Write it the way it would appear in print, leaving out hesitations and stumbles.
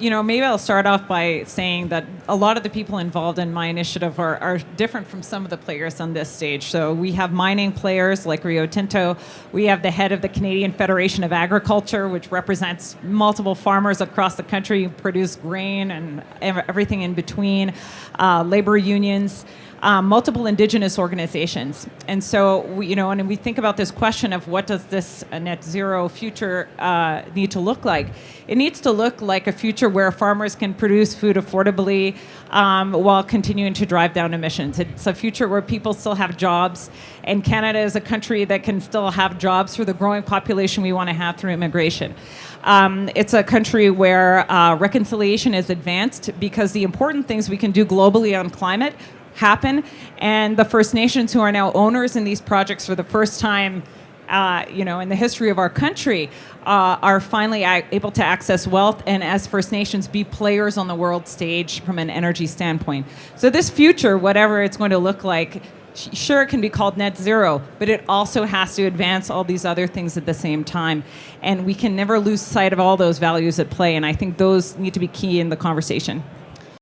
Maybe I'll start off by saying that a lot of the people involved in my initiative are different from some of the players on this stage. So we have mining players like Rio Tinto. We have the head of the Canadian Federation of Agriculture, which represents multiple farmers across the country who produce grain and everything in between, labor unions. Multiple indigenous organizations. And so, and we think about this question of what does this net zero future need to look like? It needs to look like a future where farmers can produce food affordably while continuing to drive down emissions. It's a future where people still have jobs, and Canada is a country that can still have jobs for the growing population we want to have through immigration. It's a country where reconciliation is advanced because the important things we can do globally on climate happen, and the First Nations, who are now owners in these projects for the first time in the history of our country, are finally able to access wealth and, as First Nations, be players on the world stage from an energy standpoint. So this future, whatever it's going to look like, sure, it can be called net zero, but it also has to advance all these other things at the same time. And we can never lose sight of all those values at play, and I think those need to be key in the conversation.